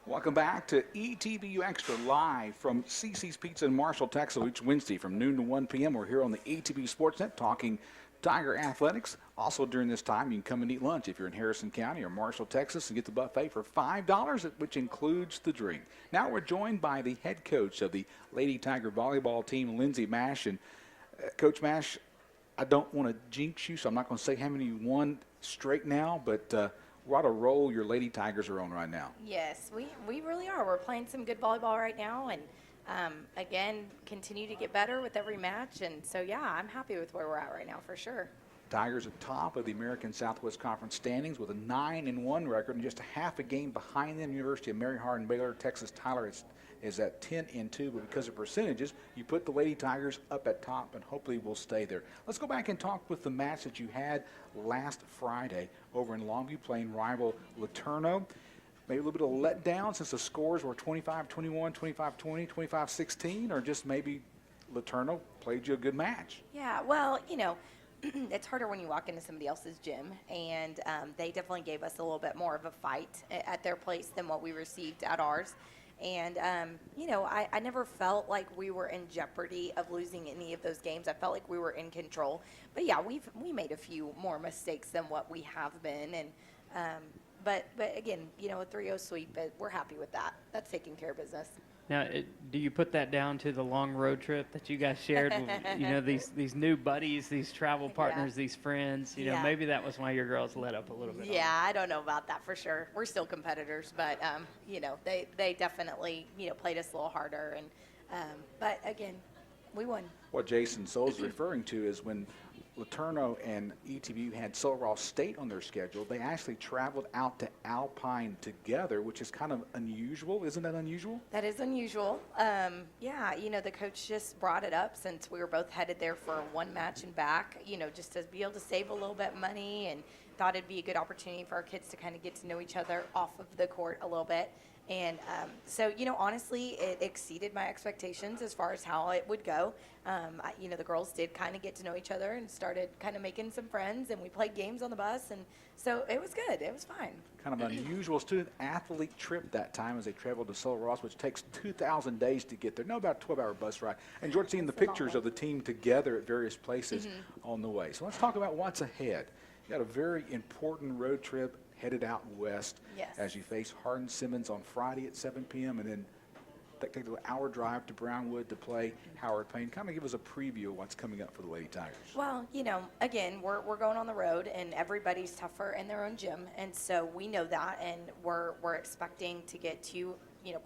Welcome back to ETBU Extra live from CC's Pizza in Marshall, Texas, each Wednesday from noon to 1 p.m. We're here on the ETBU Sportsnet talking Tiger Athletics. Also during this time, you can come and eat lunch if you're in Harrison County or Marshall, Texas, and get the buffet for $5, which includes the drink. Now we're joined by the head coach of the Lady Tiger volleyball team, Lindsay Mash. And Coach Mash, I don't want to jinx you, so I'm not going to say how many you won straight now, but what a roll your Lady Tigers are on right now. Yes, we really are. We're playing some good volleyball right now, and again, continue to get better with every match. And so, yeah, I'm happy with where we're at right now for sure. Tigers at top of the American Southwest Conference standings with a 9-1 record and just a half a game behind them. University of Mary Hardin Baylor. Texas Tyler is at 10-2, but because of percentages, you put the Lady Tigers up at top, and hopefully we'll stay there. Let's go back and talk with the match that you had last Friday over in Longview playing rival Laterno. Maybe a little bit of letdown since the scores were 25-21, 25-20, 25-16, or just maybe Laterno played you a good match. Yeah, well, it's harder when you walk into somebody else's gym, and they definitely gave us a little bit more of a fight at their place than what we received at ours. And, I never felt like we were in jeopardy of losing any of those games. I felt like we were in control. But, yeah, we made a few more mistakes than what we have been. And but again, a 3-0 sweep, we're happy with that. That's taking care of business. Now, do you put that down to the long road trip that you guys shared with, these new buddies, these travel partners, these friends? Maybe that was why your girls let up a little bit. Yeah, I don't know about that for sure. We're still competitors, but, they definitely, played us a little harder. And but, again, we won. What Jason Souls is referring to is when Laterno and ETBU had Sul Ross State on their schedule, they actually traveled out to Alpine together, which is kind of unusual. Isn't that unusual? That is unusual. The coach just brought it up since we were both headed there for one match and back, just to be able to save a little bit of money, and thought it'd be a good opportunity for our kids to kind of get to know each other off of the court a little bit. And so, honestly, it exceeded my expectations as far as how it would go. The girls did kind of get to know each other and started kind of making some friends, and we played games on the bus, and so it was good. It was fine. Kind of unusual student-athlete trip that time as they traveled to Sul Ross, which takes 2,000 days to get there. No, about a 12-hour bus ride. And George seeing the pictures of the team together at various places on the way. So let's talk about what's ahead. You got a very important road trip headed out west as you face Hardin Simmons on Friday at 7 p.m. and then take an hour drive to Brownwood to play Howard Payne. Kind of give us a preview of what's coming up for the Lady Tigers. Well, again, we're going on the road, and everybody's tougher in their own gym, and so we know that, and we're expecting to get two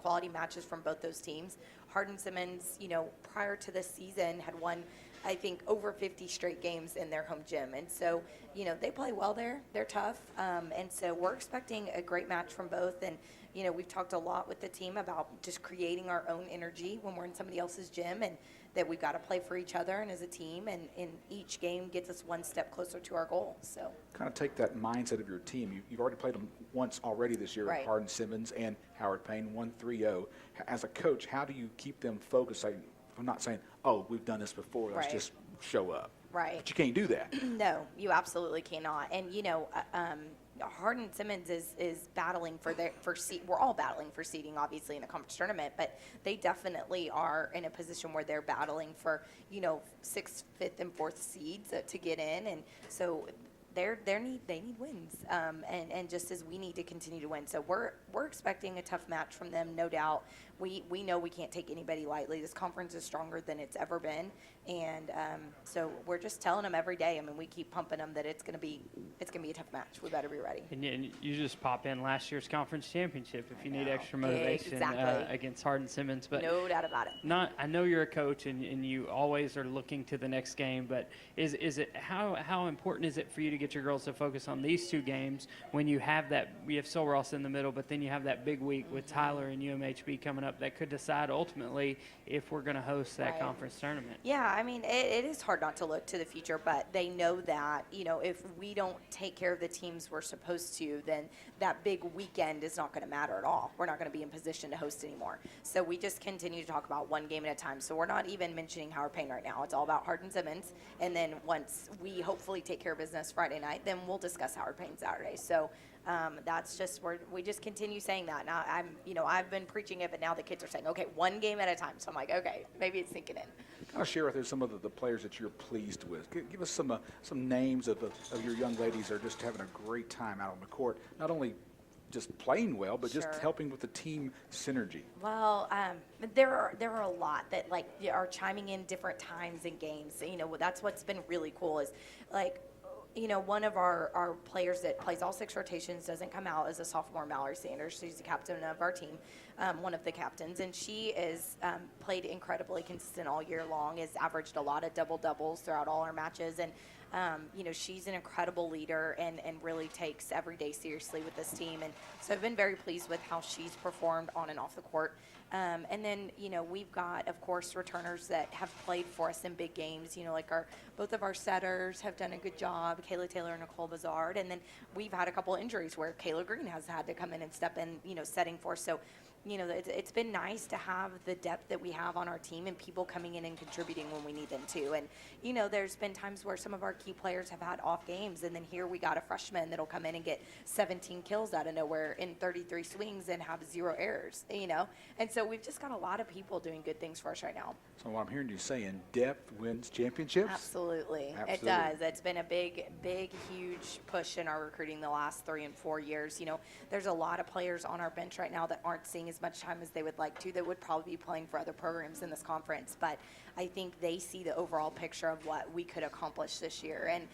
quality matches from both those teams. Hardin Simmons, prior to this season had won, I think, over 50 straight games in their home gym. And so, they play well there. They're tough. And so we're expecting a great match from both. And, we've talked a lot with the team about just creating our own energy when we're in somebody else's gym, and that we've got to play for each other and as a team. And each game gets us one step closer to our goal. So kind of take that mindset of your team. You've already played them once already this year, right. Hardin Simmons and Howard Payne, 1-3-0. As a coach, how do you keep them focused? I'm not saying, oh, we've done this before, let's just show up. Right. But you can't do that. No, you absolutely cannot. And, Hardin Simmons is battling for seed. We're all battling for seeding, obviously, in a conference tournament, but they definitely are in a position where they're battling for, 6th, 5th, and 4th seeds to get in. And so they need wins, and just as we need to continue to win. So we're expecting a tough match from them, no doubt. We know we can't take anybody lightly. This conference is stronger than it's ever been, and so we're just telling them every day. I mean, we keep pumping them that it's gonna be a tough match. We better be ready. And you just pop in last year's conference championship if you need extra motivation against Hardin Simmons. But no doubt about it. I know you're a coach and you always are looking to the next game. But is it how important is it for you to get your girls to focus on these two games when you have Sul Ross in the middle, but then you have that big week with Tyler and UMHB coming up that could decide ultimately if we're going to host that conference tournament? Yeah, I mean, it is hard not to look to the future, but they know that, if we don't take care of the teams we're supposed to, then that big weekend is not going to matter at all. We're not going to be in position to host anymore. So we just continue to talk about one game at a time. So we're not even mentioning Howard Payne right now. It's all about Hardin Simmons. And then once we hopefully take care of business Friday Friday night, then we'll discuss Howard Payne Saturday. So that's just where we just continue saying that. Now I've been preaching it, but now the kids are saying, okay, one game at a time. So I'm like, okay, maybe it's sinking in. Kind of share with us some of the players that you're pleased with. Give us some names of your young ladies that are just having a great time out on the court. Not only just playing well, but just Sure. helping with the team synergy. Well, there are a lot that like are chiming in different times in games. That's what's been really cool is like, one of our players that plays all 6 rotations doesn't come out as a sophomore, Mallory Sanders. She's the captain of our team, one of the captains, and she is played incredibly consistent all year long, has averaged a lot of double-doubles throughout all our matches, and she's an incredible leader and really takes every day seriously with this team. And so I've been very pleased with how she's performed on and off the court. And then, we've got, of course, returners that have played for us in big games. Like both of our setters have done a good job, Kayla Taylor and Nicole Bazard. And then we've had a couple injuries where Kayla Green has had to come in and step in, setting for us. So, it's been nice to have the depth that we have on our team and people coming in and contributing when we need them to. And, there's been times where some of our key players have had off games, and then here we got a freshman that'll come in and get 17 kills out of nowhere in 33 swings and have 0 errors, And so we've just got a lot of people doing good things for us right now. So what I'm hearing you saying, depth wins championships? Absolutely. It Absolutely. does. It's been a big, huge push in our recruiting the last 3 and 4 years. There's a lot of players on our bench right now that aren't seeing as much time as they would like to, that would probably be playing for other programs in this conference. But I think they see the overall picture of what we could accomplish this year. And,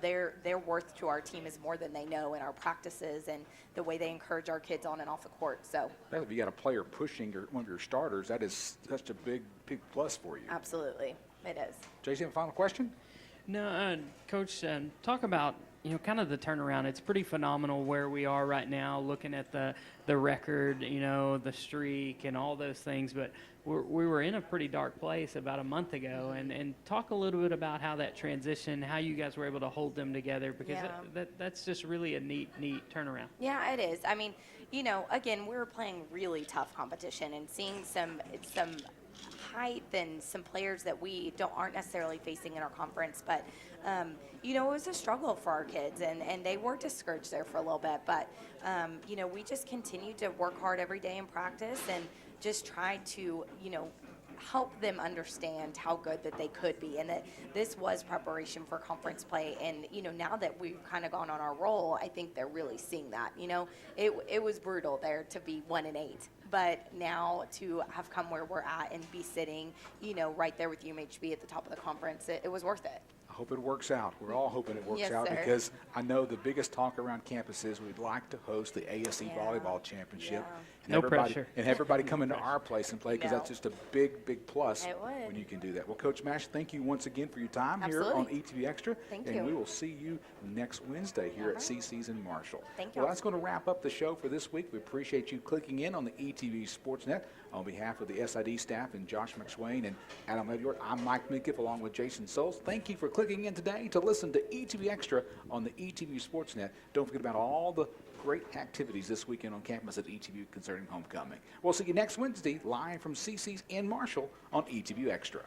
their worth to our team is more than they know in our practices and the way they encourage our kids on and off the court. So If you got a player pushing one of your starters, that is such a big plus for you. absolutely, it is. Jason, final question? No, Coach, talk about kind of the turnaround. It's pretty phenomenal where we are right now, looking at the record, the streak and all those things. But we were in a pretty dark place about a month ago, and talk a little bit about how that transition, how you guys were able to hold them together, because Yeah. that's just really a neat turnaround. Yeah, it is. I mean, again, we were playing really tough competition and seeing some height and some players that we aren't necessarily facing in our conference. But, it was a struggle for our kids, and they were discouraged there for a little bit. But, we just continued to work hard every day in practice and just try to, help them understand how good that they could be, and that this was preparation for conference play. And now that we've kind of gone on our roll, I think they're really seeing that. It was brutal there to be 1-8, but now to have come where we're at and be sitting right there with UMHB at the top of the conference, it was worth it. I hope it works out. We're all hoping it works Yes, out, sir. because I know the biggest talk around campus is we'd like to host the ASC Yeah. Volleyball Championship. Yeah. And No everybody, pressure. And everybody come into our place and play, because No. that's just a big plus It would. when you can do that. Well, Coach Mash, thank you once again for your time here Absolutely. on ETBU Extra. Thank and you. we will see you next Wednesday here at right. CC's in Marshall. Thank Well, you. that's going to wrap up the show for this week. We appreciate you clicking in on the ETBU Sportsnet. On behalf of the SID staff and Josh McSwain and Adam Edward, I'm Mike Minkiff along with Jason Souls. Thank you for clicking in today to listen to ETBU Extra on the ETBU Sportsnet. Don't forget about all the great activities this weekend on campus at ETBU concerning homecoming. We'll see you next Wednesday live from CC's in Marshall on ETBU Extra.